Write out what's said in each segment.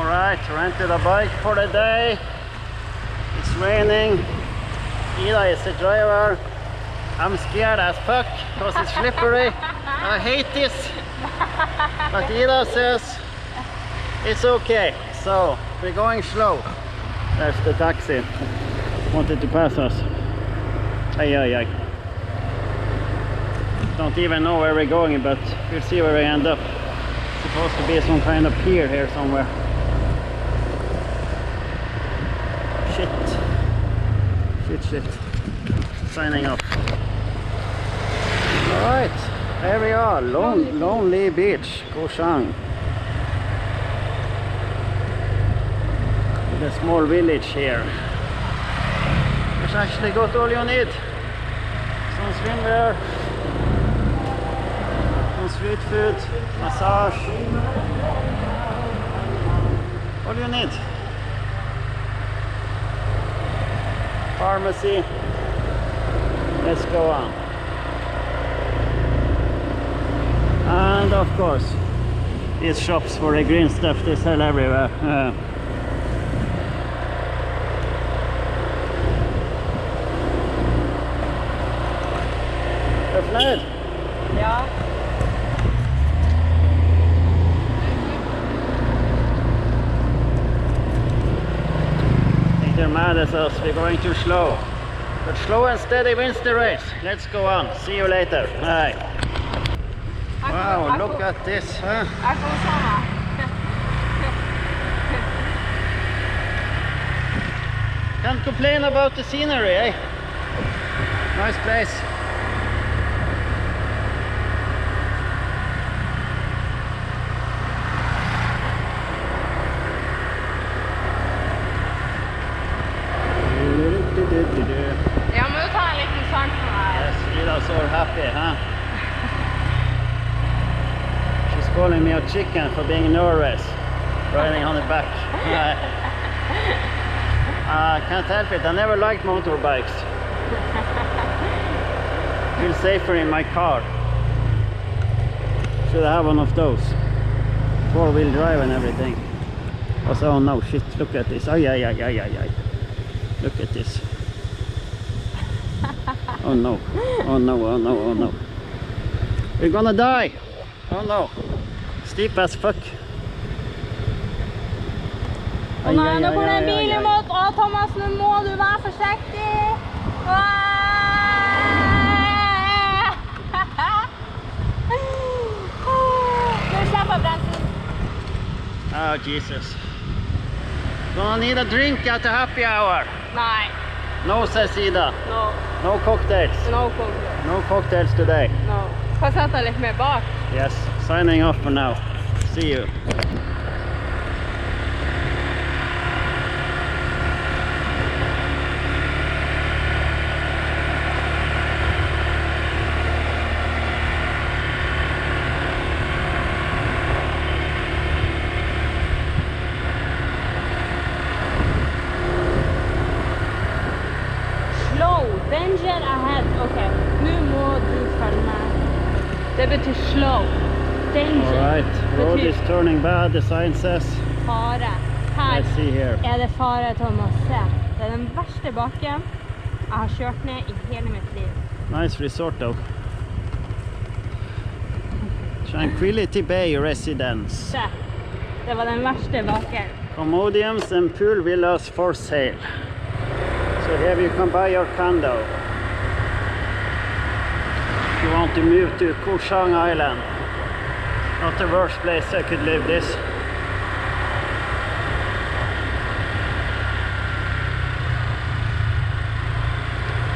Alright, rented a bike for the day. It's raining. Ida is the driver. I'm scared as fuck because it's slippery. I hate this. But Ida says it's okay. So we're going slow. There's the taxi. Wanted to pass us. Ay, ay, ay. Don't even know where we're going, but we'll see where we end up. It's supposed to be some kind of pier here somewhere. Shit. Signing off. Alright, here we are. Lonely Beach, Koh Chang. The small village here. Which actually got all you need. Some swimwear, some street food, massage. All you need. Pharmacy. Let's go on. And of course, these shops for the green stuff they sell everywhere. Er du fornøyd? Ja. They're mad at us, we're going too slow. But slow and steady wins the race. Let's go on. See you later. Bye. Wow, look at this, huh? Can't complain about the scenery, eh? Nice place. Ja, må jo ta en liten sang for meg. Yes, Ida's so happy, huh? She's calling me a chicken for being nervous, riding on the back. I can't help it, I never liked motorbikes. Feel safer in my car. Should I have one of those? 4-wheel drive and everything. Also, oh no, shit, look at this. Ay, ay, ay, ay, ay, ay. Look at this. Oh no, oh no, oh no, oh no. We're gonna die. Oh no. Steep as fuck. Å nei, nå kommer det en bil imot. Å Thomas, nå må du være forsiktig. Nå slipper bremsen. Oh Jesus. Gonna need a drink at the happy hour. Nei. No, says Ida. No. No cocktails. No cocktails. No cocktails today. No. Kan jeg sette litt mer bak? Yes, signing off for now. See you. Danger ahead. Ok, nå må du følge med. Det betyr slow. Danger. Alright, road is turning bad, the sign says. Fare. Her Let's see here. Det fare, Thomas. Se. Det den verste bakken jeg har kjørt ned i hele mitt liv. Nice resort though. Tranquility Bay Residence. Se. Det var den verste bakken. Commodiums and pool villas for sale. So here you can buy your condo. If you want to move to Koh Chang Island. Not the worst place I could live this.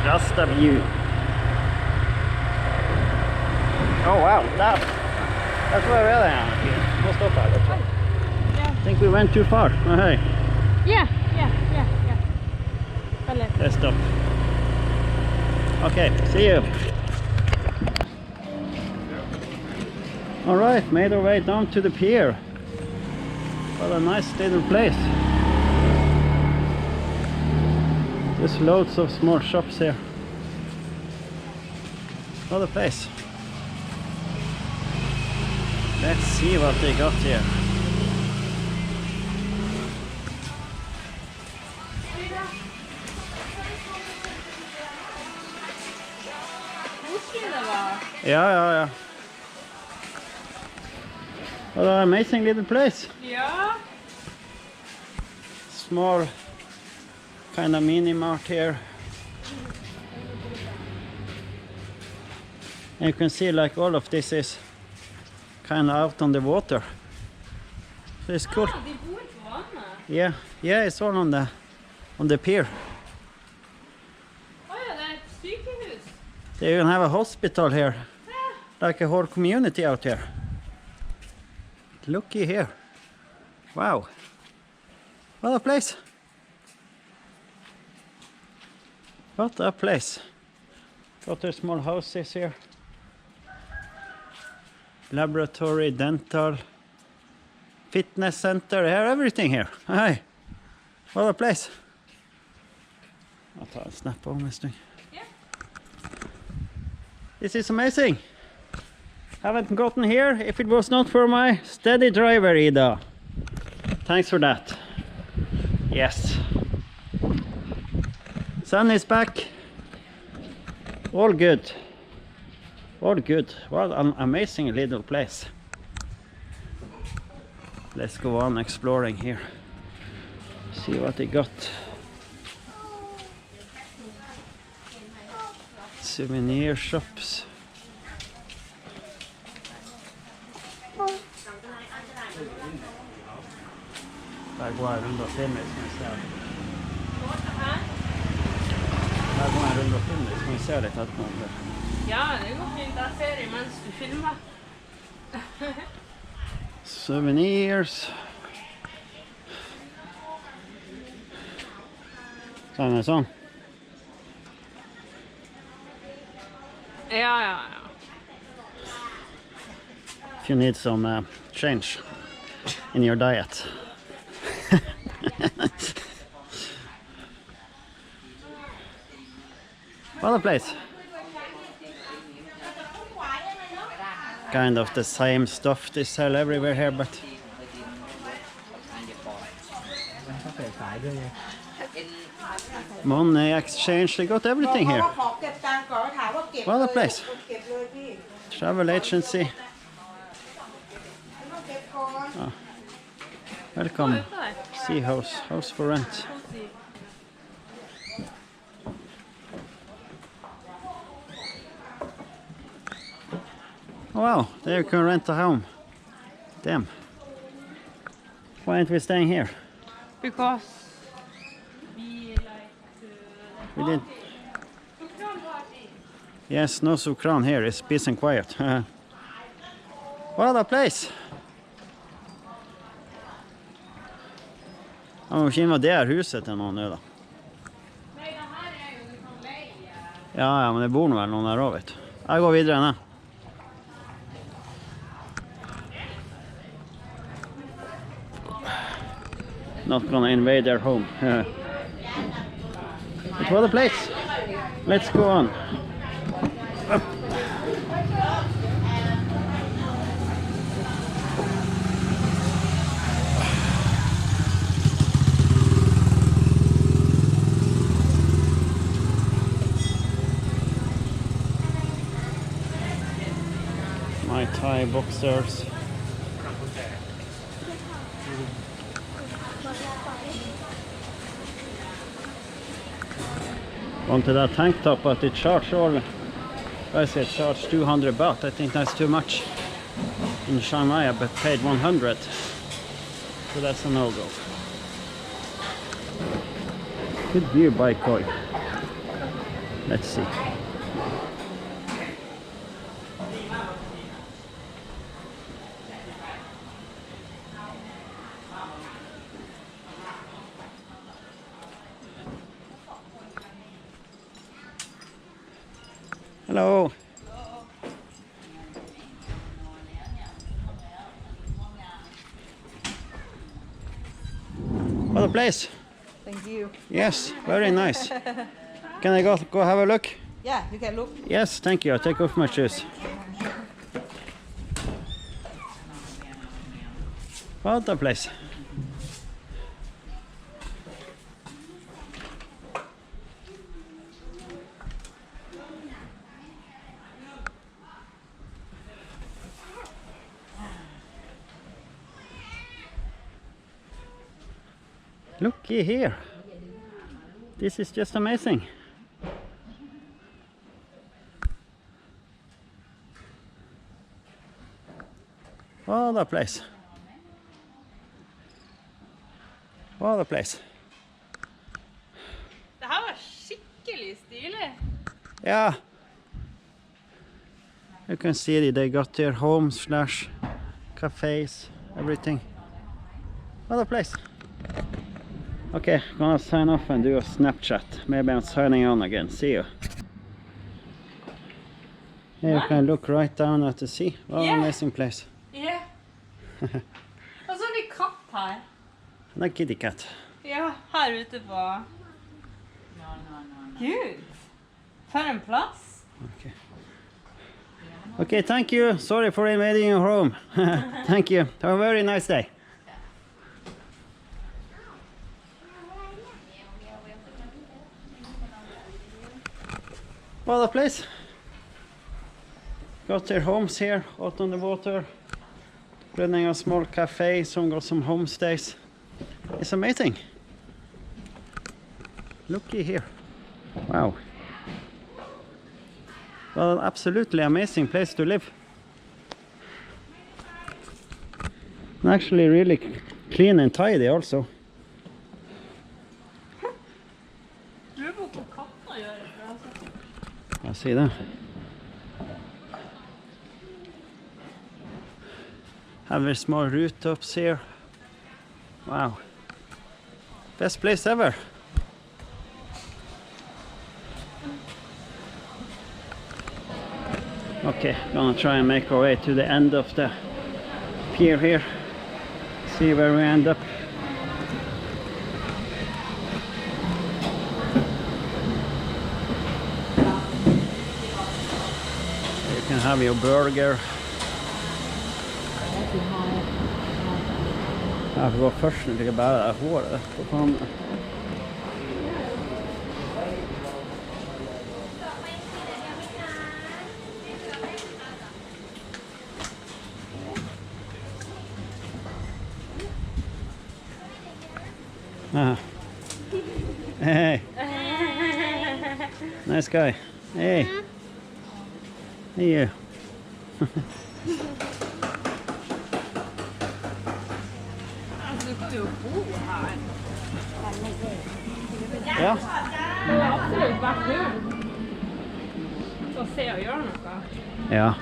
Just a view. Oh wow, that's where I am. We'll stop at it. I think we went too far. Oh, hey. Yeah. Let's stop. Okay, see you. Alright, made our way down to the pier. What a nice little place. There's loads of small shops here. What a place. Let's see what they got here. Yeah. What an amazing little place. Yeah. Small kind of mini mart here. And you can see like all of this is kind of out on the water. So it's cool. De bor på vannet. Yeah, it's all on the pier. Å ja, det er et sykehus. They even have a hospital here. Like a whole community out here. Looky here. Wow. What a place. What a place. Got their small houses here. Laboratory, dental, fitness center. They have everything here. Hi. What a place. I'll ta en snap on this thing. Yeah. This is amazing. Haven't gotten here if it was not for my steady driver, Ida. Thanks for that. Yes. Sun is back. All good. All good. What an amazing little place. Let's go on exploring here. See what they got. Souvenir shops. Her går jeg rundt og filmer, så kan vi se. Her går jeg rundt og filmer, så kan vi se litt etterpå om det. Ja, det går fint. Jeg ser imens du filmer. Souvenirs. Sånn. Ja. If you need some change in your diet. What a place. Kind of the same stuff they sell everywhere here, but money exchange, they got everything here. What a place. Travel agency. Oh. Welcome. Sea house for rent. Oh, wow, there you can rent a home. Damn. Why aren't we staying here? Because we like We did. Yes, no sukran here. It's peace and quiet. What a place. Jeg må ikke invadere huset til noen nå da. Nei, det her er jo du kan leie. Ja, men det bor nå vel noen der også, vet du. Jeg går videre ned. Not gonna invade their home. But what a place. Let's go on. Up. My Thai boxers. Onto that tank top, but it charged all. I said charged 200 baht. I think that's too much. In Shanghai, I paid 100, so that's a no-go. Good view by Koi. Let's see. Hello. What a place. Thank you. Yes, very nice. Can I go have a look? Yeah, you can look. Yes, thank you. I'll take off my shoes. What a place. Looky here. This is just amazing. What a place. What a place. Det her var skikkelig stilig. Yeah. You can see they got their homes slash cafes, everything. What a place. Okay, gonna sign off and do a Snapchat. Maybe I'm signing on again. See you. Here you can look right down at the sea. What an amazing place. Ja. Og så har vi katt her. And a kitty cat. Ja, her ute på. Gud, for en plass. Okay. Okay, thank you. Sorry for invading your home. Thank you. Have a very nice day. What a place. Got their homes here out on the water. Running a small cafe, some got some homestays. It's amazing. Looky here. Wow. Well, absolutely amazing place to live. And actually really clean and tidy also. Lurer på hva katta gjør det, altså. I see that. Have very small rooftops here. Wow. Best place ever. Okay, gonna try and make our way to the end of the pier here. See where we end up. You can have your burger. Jag får gå först nu, tycker bara håret på pannan. Ah. Hey. Nice guy. Hey. Hey you. Du bo her. Ja. Det er absolutt vært kul. Å se og gjøre noe. Yeah.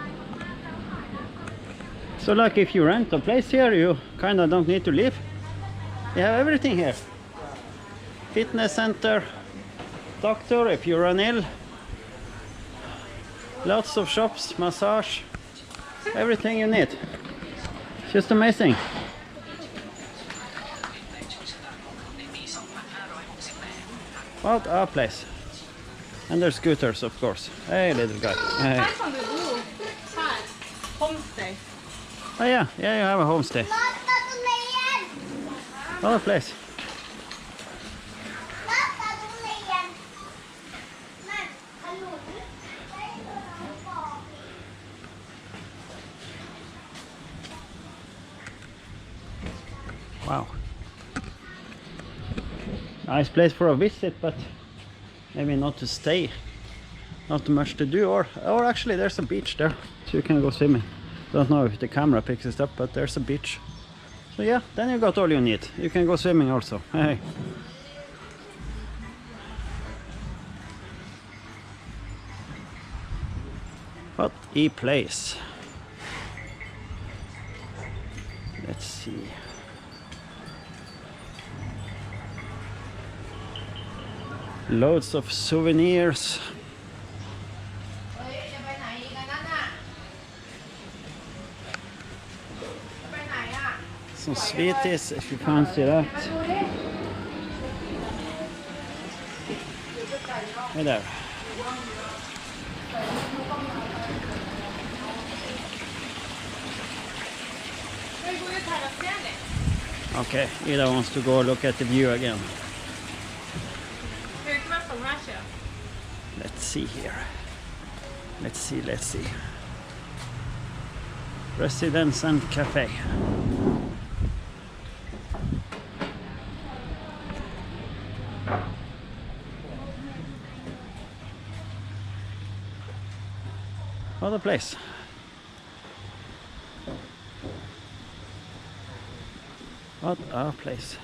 So like if you rent a place here, you kind of don't need to leave. You have everything here. Fitness center, doctor if you run ill. Lots of shops, massage, everything you need. It's just amazing. What a place. And there's scooters, of course. Hey, little guy. Hey. Her kan du bo. Her. Homestay. Oh yeah, yeah, you have a homestay. What a place. Wow. Nice place for a visit, but maybe not to stay. Not much to do, or actually there's a beach there, so you can go swimming. Don't know if the camera picks it up, but there's a beach. So yeah, then you got all you need. You can go swimming also. Hey. What a place. Let's see. Loads of souvenirs. Some sweeties if you fancy that. Hey there. Okay, Ida wants to go look at the view again. Let's see here. Let's see. Residence and cafe. What a place. What a place.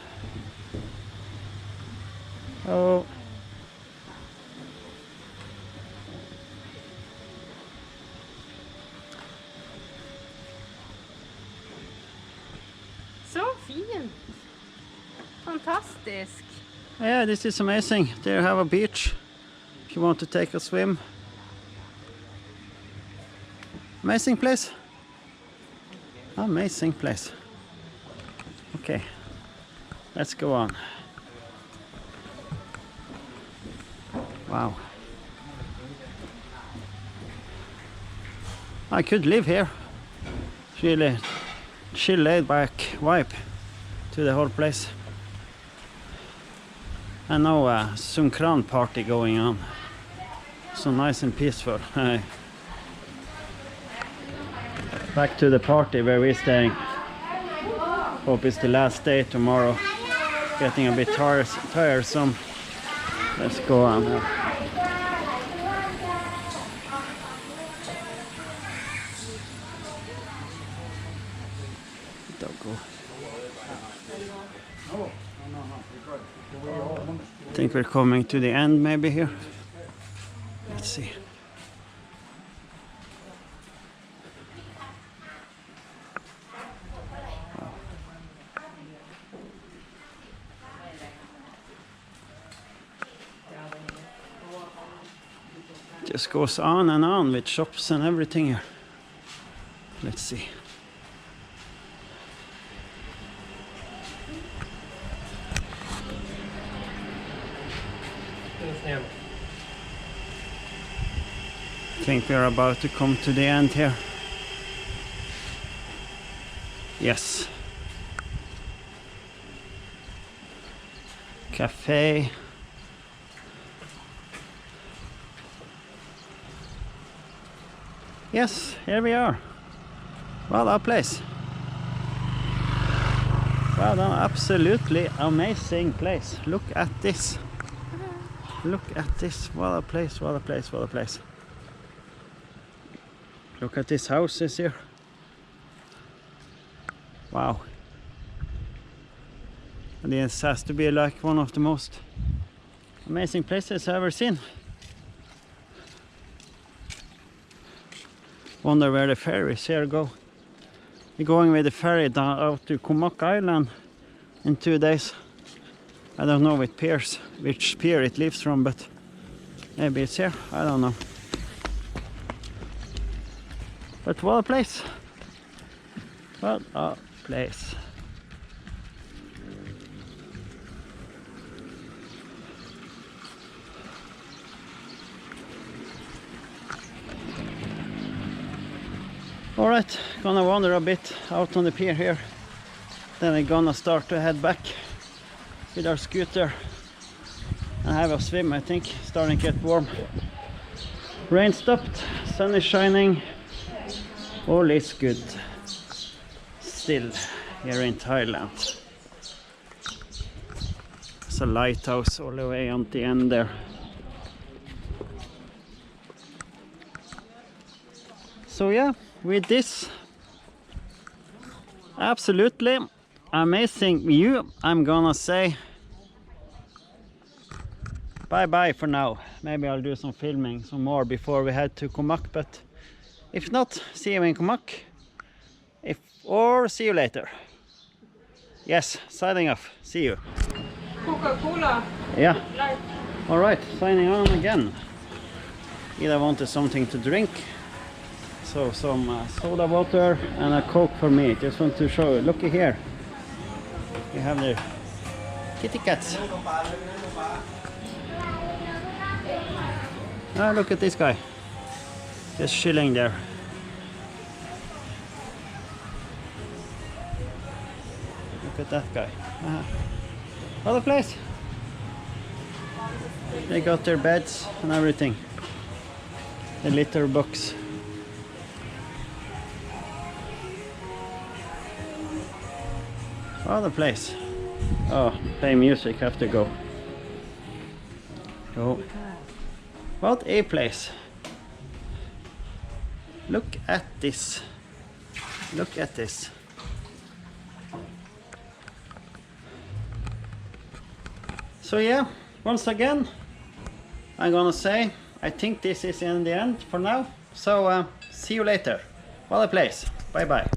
Oh. Så fint. Fantastisk. Yeah, this is amazing. There you have a beach if you want to take a swim. Amazing place. Amazing place. Okay, let's go on. Wow. I could live here. It's really chill, laid back vibe to the whole place. And now a Songkran party going on. So nice and peaceful. Back to the party where we're staying. Hope it's the last day tomorrow. Getting a bit tiresome. Let's go on now. I think we're coming to the end maybe here. Let's see. Wow. Just goes on and on with shops and everything here. Let's see. I think we're about to come to the end here. Yes. Cafe. Yes, here we are. What a place. Well, an absolutely amazing place. Look at this. Look at this. What a place, what a place, what a place. Look at these houses here. Wow. And this has to be like one of the most amazing places I've ever seen. Wonder where the ferries here go. We're going with the ferry down out to Koh Chang Island in 2 days. I don't know which pier it leaves from, but maybe it's here. I don't know. But what a place. What a place. Alright, gonna wander a bit out on the pier here. Then we're gonna start to head back with our scooter and have a swim, I think. Starting to get warm. Rain stopped, sun is shining. All is good. Still here in Thailand. There's a lighthouse all the way on the end there. So yeah, with this absolutely amazing view, I'm gonna say bye bye for now. Maybe I'll do some filming some more before we head to Koh Chang, but if not, see you in Koh Chang. Or see you later. Yes, signing off. See you. Coca-Cola. Yeah. Alright, signing on again. Ida wanted something to drink. So some soda water and a Coke for me. Just want to show you. Looky here. We have the kitty cats. Ah, look at this guy. Just chilling there. Look at that guy. What a place. They got their beds and everything. The litter box. What a place. Oh, play music, have to go. Oh. What a place. Look at this. Look at this. So yeah, once again, I'm gonna say I think this is in the end for now. So see you later. What a place. Bye bye.